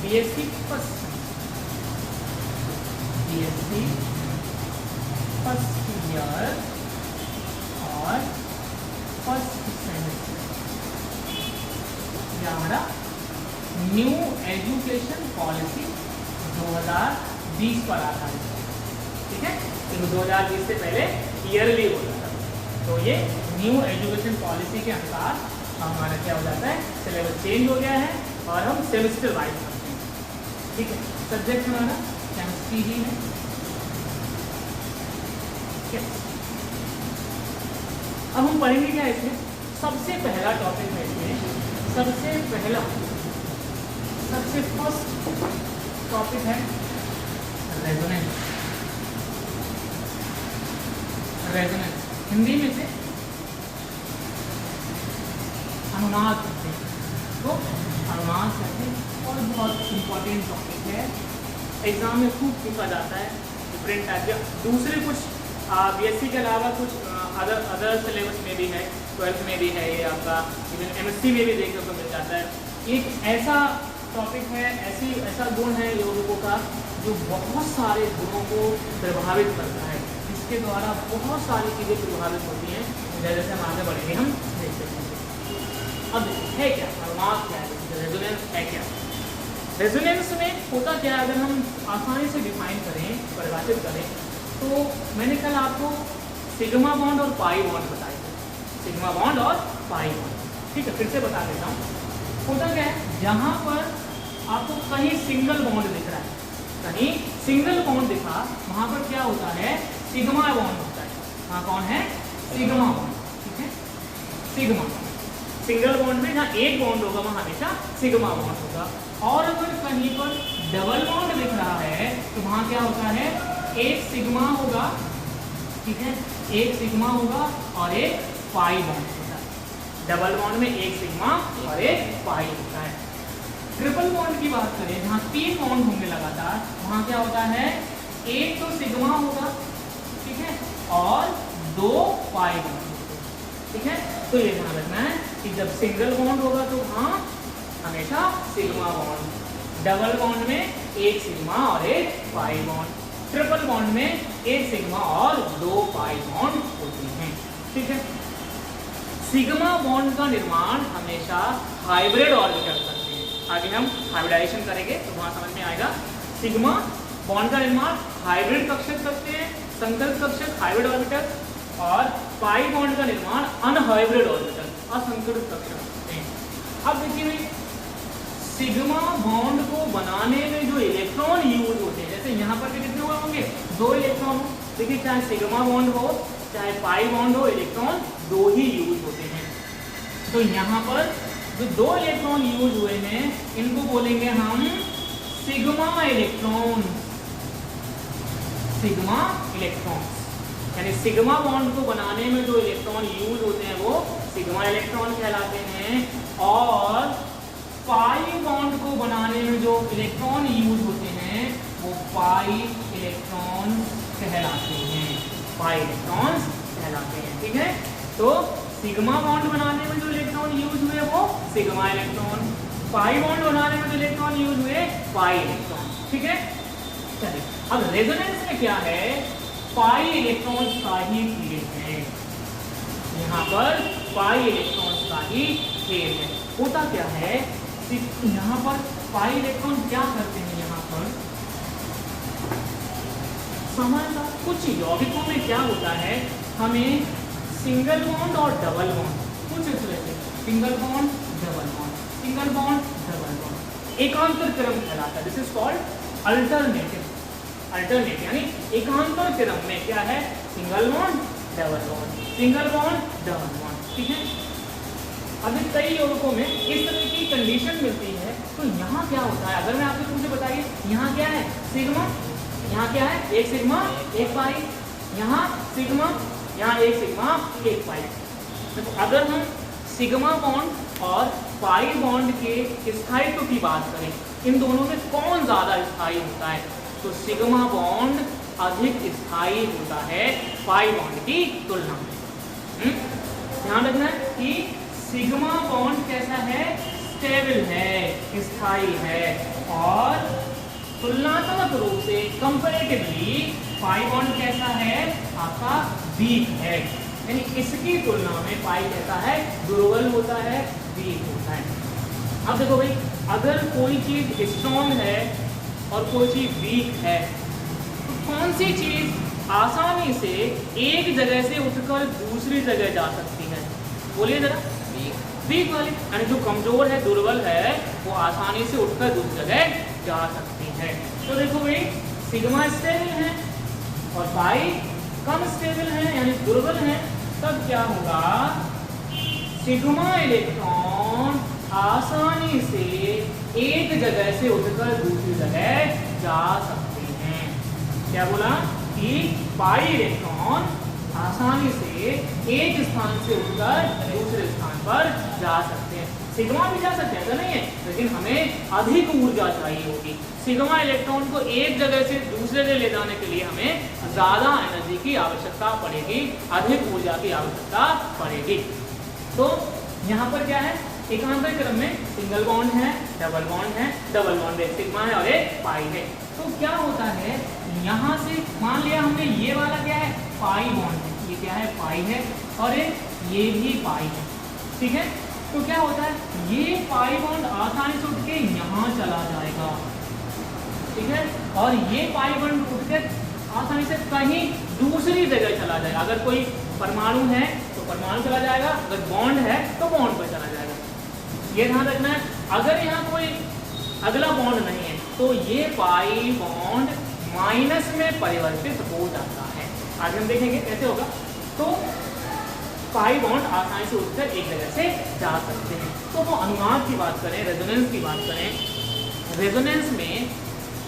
BSc first year और first semester, ये हमारा न्यू एजुकेशन पॉलिसी 2020 पर आधारित है, ठीक है। क्योंकि 2020 से पहले ईयरली होता था, तो ये न्यू एजुकेशन पॉलिसी के अनुसार हमारा क्या हो जाता है, सिलेबस चेंज हो गया है और हम सेमेस्टर वाइज करते हैं, ठीक है। सब्जेक्ट हमारा केमिस्ट्री ही है, अब हम पढ़ेंगे क्या इसमें। सबसे पहला टॉपिक है इसमें, सबसे फर्स्ट टॉपिक है रेजोनेंस। हिंदी में से अनुनाद कहते हैं, तो अनुनाद कहते हैं और बहुत इंपॉर्टेंट टॉपिक है, एग्जाम में खूब पूछा जाता है। डिफरेंट टाइप के दूसरे कुछ बीएससी के अलावा कुछ अदर सिलेबस में भी है, 12th में भी है, ये आपका इवन एमएससी में भी देखने को मिल जाता है। एक ऐसा टॉपिक है, ऐसा गुण है योगों का जो बहुत सारे गुणों को प्रभावित करता है, इसके द्वारा बहुत सारी चीज़ें प्रभावित होती हैं। जैसे जैसे हम आगे बढ़ेंगे हम देखते हैं। अब है क्या अनुनाद, क्या है रेजोनेंस, है क्या रेजोनेंस में होता क्या है, अगर हम आसानी से डिफाइन करें, परिभाषित करें, तो मैंने कल आपको सिग्मा बॉन्ड और पाई बॉन्ड बताए थे, सिग्मा बॉन्ड और पाई बॉन्ड, ठीक है। फिर से बता देता हूँ, होता क्या है, जहाँ पर आपको कहीं सिंगल बॉन्ड दिख रहा है, कहीं सिंगल बॉन्ड दिखा, वहाँ पर क्या होता है, सिग्मा बॉन्ड होता है। वहाँ कौन है, सिग्मा बॉन्ड, ठीक है। सिग्मा सिंगल बॉन्ड में जहाँ एक बॉन्ड होगा वहाँ हमेशा सिग्मा बॉन्ड होगा, और अगर कहीं पर डबल बॉन्ड दिख रहा है तो वहाँ क्या होता है, एक सिग्मा होगा, ठीक है, एक सिग्मा होगा और एक पाई बॉन्ड होता है। डबल बॉन्ड में एक सिग्मा और एक पाई होता है। ट्रिपल बॉन्ड की बात करें, जहाँ 3 बॉन्ड होंगे लगातार, वहाँ क्या होता है, एक तो सिग्मा होगा, ठीक है, और 2 पाई बॉन्ड होते हैं, ठीक है। तो ये ध्यान रखना है कि जब सिंगल बॉन्ड होगा तो वहाँ हमेशा सिग्मा बॉन्ड, डबल बॉन्ड में एक सिग्मा और एक पाई बॉन्ड, ट्रिपल बॉन्ड में एक सिग्मा और 2 पाई बॉन्ड होती हैं, ठीक है। सिग्मा बॉन्ड का निर्माण हमेशा हाइब्रिड ऑर्बिटल करते हैं। आगे हम हाइब्रिडाइजेशन करेंगे तो वहाँ समझ में आएगा। सिग्मा बॉन्ड का निर्माण हाइब्रिड कक्षक करते हैं, संकल्प कक्षक हाइब्रिड ऑर्बिटल, और पाई बॉन्ड का निर्माण अनहाइब्रिड ऑर्बिटल, असंकलित कक्षक करते हैं। अब देखिए, सिग्मा बॉन्ड को बनाने में जो इलेक्ट्रॉन यूज होते हैं, जैसे यहाँ पर कितने हुए होंगे, 2 इलेक्ट्रॉन हो, देखिए चाहे सिग्मा बॉन्ड हो चाहे पाई बॉन्ड हो, इलेक्ट्रॉन 2 ही यूज होते हैं। तो यहाँ पर जो 2 इलेक्ट्रॉन यूज हुए हैं, इनको बोलेंगे हम सिग्मा इलेक्ट्रॉन, सिग्मा इलेक्ट्रॉन, यानी सिग्मा बॉन्ड को बनाने में जो इलेक्ट्रॉन यूज होते हैं वो सिग्मा इलेक्ट्रॉन कहलाते हैं, और पाई बॉन्ड को बनाने में जो इलेक्ट्रॉन यूज होते हैं वो पाई इलेक्ट्रॉन कहलाते हैं, पाई इलेक्ट्रॉन्स कहलाते हैं, ठीक है। तो सिग्मा बॉन्ड बनाने में जो इलेक्ट्रॉन यूज हुए वो सिग्मा इलेक्ट्रॉन, पाई बॉन्ड बनाने में जो इलेक्ट्रॉन यूज हुए पाई इलेक्ट्रॉन, ठीक है। चलिए, अब रेजोनेंस में क्या है, पाई इलेक्ट्रॉन्स का ही खेल है, यहाँ पर पाई इलेक्ट्रॉन्स का ही खेल है। होता क्या है, यहाँ पर पाई इलेक्ट्रॉन क्या करते हैं, यहाँ पर सामान्यतः कुछ यौगिकों में क्या होता है, हमें सिंगल बॉन्ड और डबल बॉन्ड, कुछ इस तरह से single bond double bond, single bond double bond, एकांतर क्रम कहलाता है। This is called alternative, alternate यानी एकांतर क्रम में क्या है, single bond double bond, single bond double bond, ठीक है। अभी कई यौगिकों में इस तरह की कंडीशन मिलती है, तो यहाँ क्या होता है, अगर मैं आपको मुझे बताइए, यहाँ क्या है सिग्मा, यहाँ क्या है एक सिग्मा एक पाई, यहाँ सिग्मा, यहाँ एक सिग्मा एक पाई। तो अगर हम सिग्मा बॉन्ड और पाई बॉन्ड के स्थायित्व की बात करें, इन दोनों में कौन ज़्यादा स्थायी होता है, तो सिग्मा बॉन्ड अधिक स्थायी होता है पाई बॉन्ड की तुलना में। ध्यान रखना है कि सिग्मा बॉन्ड कैसा है, स्टेबल है, स्थायी है, और तुलनात्मक रूप से कंपैरेटिवली पाई बॉन्ड कैसा है आपका वीक है, यानी इसकी तुलना में पाई कैसा है दुर्बल होता है, वीक होता है। अब देखो भाई, अगर कोई चीज स्ट्रॉन्ग है और कोई चीज वीक है, तो कौन सी चीज आसानी से एक जगह से उठकर दूसरी जगह जा सकती है? बोलिए जरा। वीक वाली, यानी जो कमजोर है, दुर्बल है, वो आसानी से उठकर दूसरी जगह जा सकती है। तो देखो भाई, सिग्मा स्टेबल है और पाई कम स्टेबल है यानी दुर्बल है, तब क्या होगा? सिग्मा इलेक्ट्रॉन आसानी से एक जगह से उठकर दूसरी जगह जा सकते हैं। क्या बोला? कि पाई इलेक्ट्रॉन आसानी से एक स्थान से उठकर दूसरे स्थान पर जा सकते हैं। सिग्मा भी जा सकते हैं, ऐसा नहीं है, लेकिन हमें अधिक ऊर्जा चाहिए होगी। सिग्मा इलेक्ट्रॉन को एक जगह से दूसरे जगह ले जाने के लिए हमें ज़्यादा एनर्जी की आवश्यकता पड़ेगी, अधिक ऊर्जा की आवश्यकता पड़ेगी। तो यहाँ पर क्या है? एकांतर क्रम में सिंगल बॉन्ड है, डबल बॉन्ड है, डबल बॉन्ड एक सिग्मा है और एक पाई है। तो क्या होता है, यहाँ से मान लिया हमने ये वाला क्या है पाई बॉन्ड है, ये क्या है पाई है, और ये भी पाई है, ठीक है। तो क्या होता है, ये पाई बॉन्ड आसानी से उठ के यहाँ चला जाएगा, ठीक है, और ये पाई बॉन्ड उठ के आसानी से कहीं दूसरी जगह चला जाएगा। अगर कोई परमाणु है तो परमाणु चला जाएगा, अगर बॉन्ड है तो बॉन्ड पर चला जाएगा। ये ध्यान रखना है। अगर यहाँ कोई अगला बॉन्ड नहीं है तो ये पाई बॉन्ड माइनस में परिवर्तित हो जाता है। आगे हम देखेंगे कैसे होगा। तो पाई बॉन्ड आसानी से उठकर एक जगह से जा सकते हैं। तो वो अनुनाद की बात करें, रेजोनेंस की बात करें, रेजोनेंस में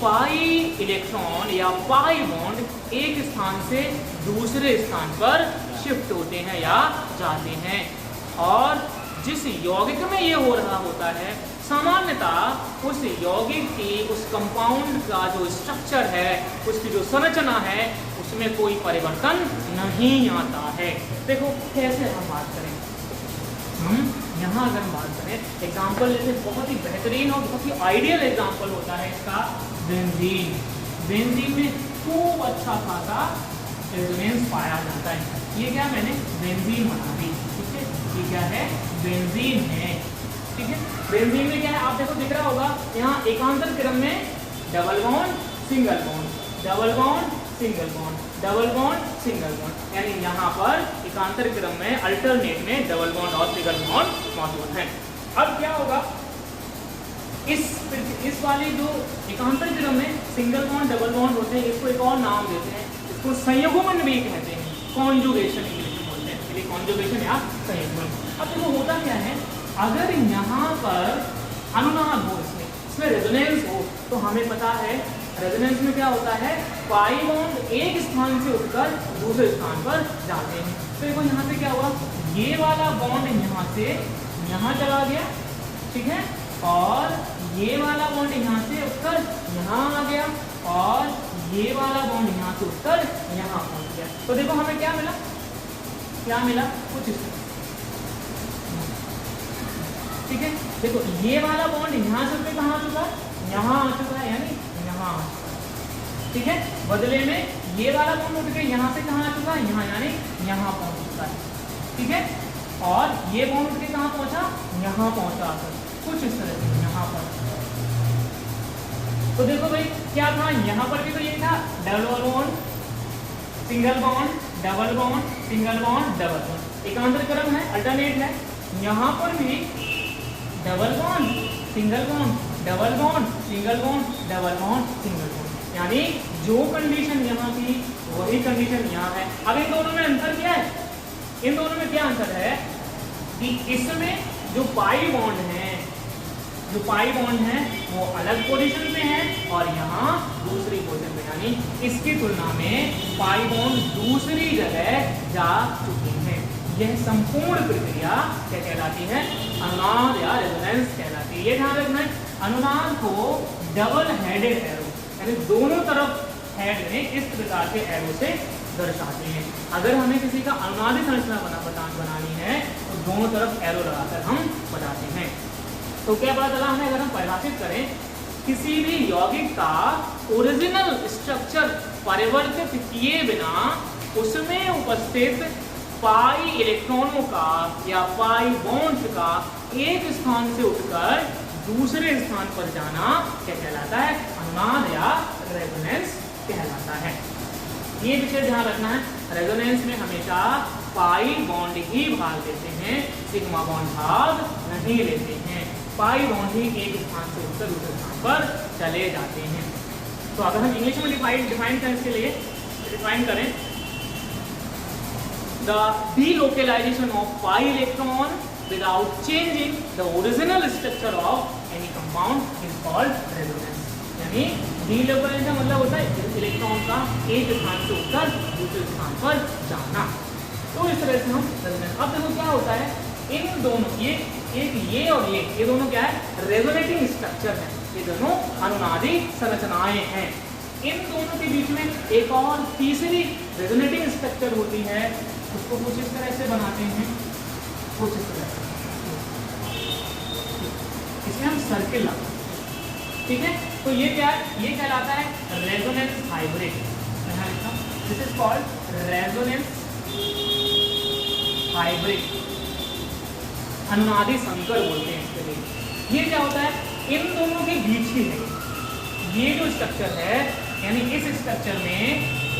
पाई इलेक्ट्रॉन या पाई बॉन्ड एक स्थान से दूसरे स्थान पर शिफ्ट होते हैं या जाते हैं, और जिस यौगिक में ये हो रहा होता है सामान्यतः उस यौगिक की उस कंपाउंड का जो स्ट्रक्चर है, उसकी जो संरचना है, उसमें कोई परिवर्तन नहीं आता है। देखो कैसे हम बात करें, यहाँ अगर हम बात करें एग्जाम्पल लेते, बहुत ही बेहतरीन और बहुत ही आइडियल एग्जाम्पल होता है इसका बेंजीन। बेंजीन में खूब अच्छा खासा रेजोनेंस पाया जाता है। ये क्या मैंने बेंजीन बना दी, ठीक है, ये क्या है बेंजीन है, ठीक है। बेंजीन में क्या है आप देखो दिख रहा होगा, यहाँ एकांतर क्रम में double bond single bond, double bond single bond, double bond single bond, यानी यहाँ पर एकांतर क्रम में अल्टरनेट में डबल बॉन्ड और सिंगल बॉन्ड मौजूद है। अब क्या होगा, इस वाली जो एकांतर क्रम में सिंगल बॉन्ड डबल बॉन्ड होते हैं, इसको एक और नाम देते हैं, इसको संयुग्मन भी कहते हैं, कॉन्जुगेशन इंग्लिश में बोलते हैं, इसलिए कॉन्जुगेशन या संयुग्मन। अब देखो होता क्या है, अगर यहाँ पर अनुनाद हो, इसमें रेजोनेंस हो, तो हमें पता है रेजोनेंस में क्या होता है, पाई बॉन्ड एक स्थान से उठकर दूसरे स्थान पर जाते हैं। तो देखो यहाँ से क्या हुआ, ये वाला बॉन्ड यहाँ से यहाँ चला गया, ठीक है, और ये वाला बॉन्ड यहाँ से उठकर यहाँ आ गया, और ये वाला बॉन्ड यहाँ से उठकर यहाँ पहुँच गया। तो देखो हमें क्या मिला, क्या मिला, कुछ इस तरह, ठीक है। देखो ये वाला बॉन्ड यहाँ से उठकर कहाँ आ चुका है, यहाँ आ चुका है, यानी यहाँ आ चुका है, ठीक है। बदले में ये वाला बॉन्ड उठ के यहाँ से कहाँ आ चुका है, यहाँ, यानी यहाँ पहुँच चुका है, ठीक है। और ये बॉन्ड उठ के कहाँ पहुँचा, यहाँ पहुँचा, कुछ इस तरह से यहाँ पर। तो देखो भाई क्या था, यहाँ पर भी तो ये था double bond single bond, double bond single bond, double bond, एकांतर क्रम है, अल्टरनेट है। यहाँ पर भी double bond single bond, double bond single bond, double bond single bond, यानी जो कंडीशन यहाँ थी वही कंडीशन यहाँ है। अब इन दोनों में अंतर क्या है, इन दोनों में क्या अंतर है कि इसमें जो पाई बॉन्ड है, जो पाई बॉन्ड है वो अलग पोजीशन पे है और यहाँ दूसरी पोजीशन पे, यानी इसकी तुलना में पाई बॉन्ड दूसरी जगह जा चुकी है। यह संपूर्ण प्रक्रिया क्या कहलाती है, अनुनाद या रेजोनेंस कहलाती है। ये ध्यान रखना है, अनुनाद को डबल हेडेड एरो, यानी दोनों तरफ हेड में इस प्रकार के एरो से दर्शाते हैं। अगर हमें किसी का अनुनादी संरचना बनानी है तो दोनों तरफ एरो लगाकर हम बताते हैं। तो क्या पता चला हमें, अगर हम परिभाषित करें किसी भी यौगिक का ओरिजिनल स्ट्रक्चर परिवर्तित किए बिना उसमें उपस्थित पाई इलेक्ट्रॉनों का या पाई बॉन्ड्स का एक स्थान से उठकर दूसरे स्थान पर जाना क्या कहलाता है? अनुनाद या रेजोनेंस कहलाता है। ये विषय ध्यान रखना है, रेजोनेंस में हमेशा पाई बॉन्ड ही भाग लेते हैं, सिग्मा बॉन्ड भाग नहीं लेते हैं। पाई बॉन्ड ही एक स्थान से उठकर दूसरे स्थान पर चले जाते हैं। तो अगर हम इंग्लिश में डिफाइन करें, इसके लिए डिफाइन करें, the delocalization of pi electron without changing the original structure of any compound is called resonance। यानी delocalization मतलब होता है इलेक्ट्रॉन का एक स्थान से उठकर दूसरे स्थान पर जाना। तो इस तरह से हम रेजोनेंस, अब देखो क्या होता है, इन दोनों ये और ये दोनों क्या है? रेजोनेटिंग स्ट्रक्चर है, ये दोनों अनुनादी संरचनाएं हैं। इन दोनों के बीच में एक और तीसरी रेजोनेटिंग स्ट्रक्चर होती है, उसको कुछ इस तरह से बनाते हैं, कुछ इस तरह से, इसमें हम सर्किल लगाते हैं, ठीक है। तो ये क्या है? ये कहलाता है resonance hybrid. This is called resonance hybrid, अनुनादी संकर बोलते हैं इसके लिए। ये क्या होता है? इन दोनों के बीच ही है ये जो स्ट्रक्चर है, यानी इस स्ट्रक्चर में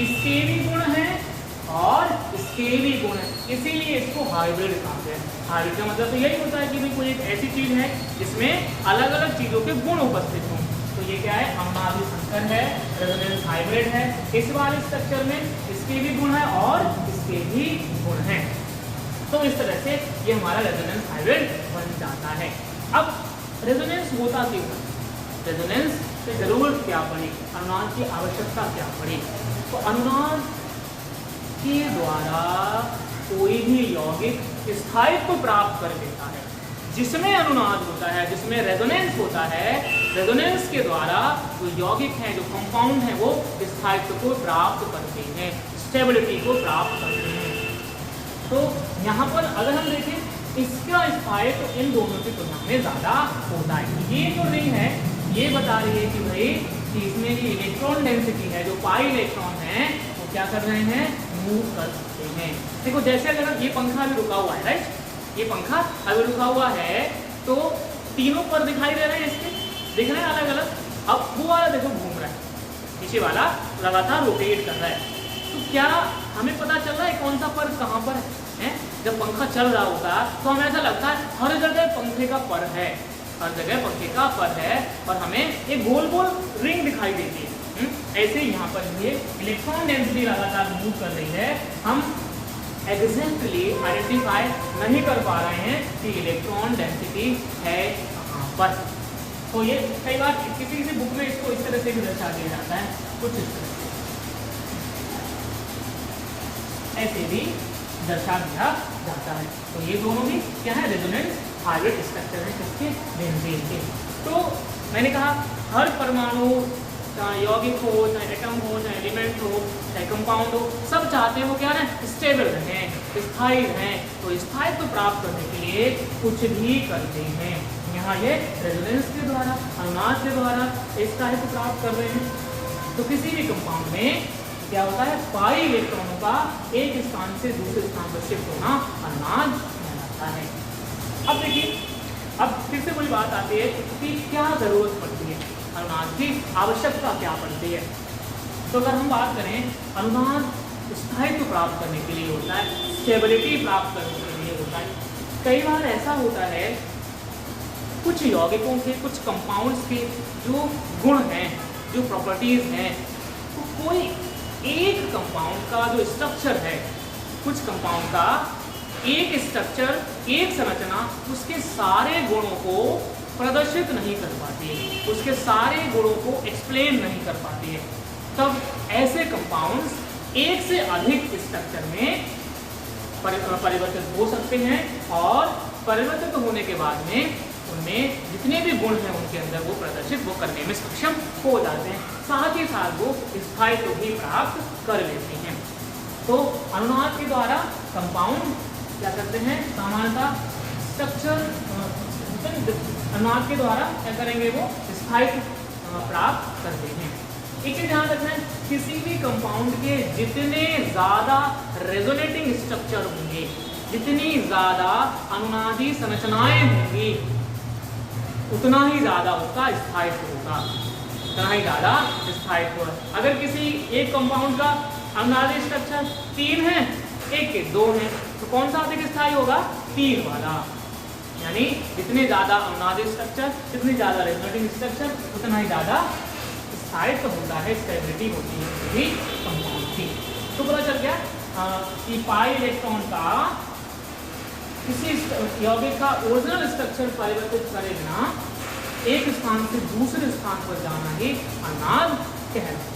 इसके भी गुण हैं और इसके भी गुण है, इसीलिए इसको हाइब्रिड कहते हैं। हाइब्रिड का मतलब तो यही होता है कि भाई कोई एक ऐसी चीज है जिसमें अलग अलग चीजों के गुण उपस्थित हों। तो ये क्या है? अनुनादी संकर है, रेजोनेंस हाइब्रिड है। इस वाले स्ट्रक्चर में इसके भी गुण है और इसके भी गुण हैं। तो इस तरह से ये हमारा रेजोनेंस हाइब्रिड बन जाता है। अब रेजोनेंस होता क्यों है? रेजोनेंस की जरूरत क्या पड़ी, अनुनाद की आवश्यकता क्या पड़ी? तो अनुनाद के द्वारा कोई भी यौगिक स्थायित्व प्राप्त कर लेता है। जिसमें अनुनाद होता है, जिसमें रेजोनेंस होता है, रेजोनेंस के द्वारा जो यौगिक हैं, जो कंपाउंड हैं, वो स्थायित्व को प्राप्त करते हैं, स्टेबिलिटी को प्राप्त करते हैं। तो यहाँ पर अगर हम देखें, इसका स्थायित्व इन दोनों की तुलना में ज़्यादा होता है। ये जो रिंग है ये बता रही है कि भाई कि इसमें जो इलेक्ट्रॉन डेंसिटी है, जो पाई इलेक्ट्रॉन है, वो क्या कर रहे हैं? मूव कर सकते हैं। देखो जैसे अगर ये पंखा अभी रुका हुआ है, राइट, ये पंखा अभी रुका हुआ है, तो तीनों पर दिखाई दे रहे हैं, इसके दिख रहे हैं अलग अलग। अब वो वाला देखो घूम रहा है, पीछे वाला लगातार रोटेट कर रहा है। तो क्या हमें पता चल रहा है कौन सा पर कहाँ पर है? जब पंखा चल रहा होता है तो हमें ऐसा लगता है हर जगह पंखे का पर है, हर जगह पंखे का पर है, और हमें एक गोल गोल रिंग दिखाई देती है। ऐसे ही यहाँ पर ये इलेक्ट्रॉन डेंसिटी लगातार मूव कर रही है। हम एग्जैक्टली आइडेंटिफाई नहीं कर पा रहे हैं कि इलेक्ट्रॉन डेंसिटी है कहाँ पर। तो ये कई बार किसी किसी बुक में इसको इस तरह से भी दर्शा दिया जाता है, कुछ इस तरह से, ऐसे भी दर्शा दिया जाता है। तो ये दोनों भी क्या है? रेजोनेंस हाइब्रिड स्ट्रक्चर है, किसके? बेंजीन के। तो मैंने कहा हर परमाणु, चाहे यौगिक हो, चाहे एटम हो, चाहे एलिमेंट हो, चाहे कंपाउंड हो, सब चाहते हैं वो क्या है? स्टेबल रहें, स्थायी रहें। तो स्थायित्व प्राप्त करने के लिए कुछ भी करते हैं। यहाँ ये रेजोनेंस के द्वारा, अनुनाद के द्वारा स्थायित्व प्राप्त कर रहे हैं। तो किसी भी कंपाउंड में क्या होता है? पाई इलेक्ट्रॉनों का एक स्थान से दूसरे स्थान पर शिफ्ट होना अनुनाद कहलाता है। अब देखिए, अब फिर से कोई बात आती है कि क्या जरूरत पड़ती है, अनुनाद की आवश्यकता क्या पड़ती है। तो अगर हम बात करें, अनुनाद स्थायित्व प्राप्त करने के लिए होता है, स्टेबिलिटी प्राप्त करने के लिए होता है। कई बार ऐसा होता है कुछ यौगिकों के, कुछ कंपाउंड्स के जो गुण हैं, जो प्रॉपर्टीज हैं, तो कोई एक कंपाउंड का जो स्ट्रक्चर है, कुछ कंपाउंड का एक स्ट्रक्चर, एक संरचना उसके सारे गुणों को प्रदर्शित नहीं कर पाती है, उसके सारे गुणों को एक्सप्लेन नहीं कर पाती है। तब ऐसे कंपाउंड्स एक से अधिक स्ट्रक्चर में परिवर्तित हो सकते हैं, और परिवर्तित होने के बाद में उनमें जितने भी गुण हैं उनके अंदर वो प्रदर्शित वो करने में सक्षम हो जाते हैं, साथ ही साथ वो स्थायित्व भी प्राप्त कर लेते हैं। तो अनुनाद के द्वारा कंपाउंड क्या करते हैं? सामान्यतः स्ट्रक्चर अनुनाद के द्वारा क्या करेंगे, वो स्थायित्व प्राप्त करते हैं। एक चीज ध्यान रखना है, किसी भी कंपाउंड के जितने ज्यादा रेजोनेटिंग स्ट्रक्चर होंगे, जितनी ज्यादा अनुनादी संरचनाएं होंगी, उतना ही ज्यादा उसका स्थायित्व होगा, उतना ही ज्यादा स्थायित्व। अगर किसी एक कंपाउंड का अनुनादी स्ट्रक्चर 3 है, एक के 2 है, तो कौन सा अधिक स्थायी होगा, 3 वाला। यानी जितने ज्यादा अनुनादी स्ट्रक्चर, जितनी ज्यादा रेजोनेटिंग स्ट्रक्चर, उतना ही ज्यादा स्थायित्व होता है, स्टेबिलिटी होती है किसी भी कंपाउंड की। तो पता चल गया कि पाई इलेक्ट्रॉन का किसी यौगिक का ओरिजिनल स्ट्रक्चर परिवर्तित करे बिना एक स्थान से दूसरे स्थान पर जाना ही अनुनाद कहलाता है।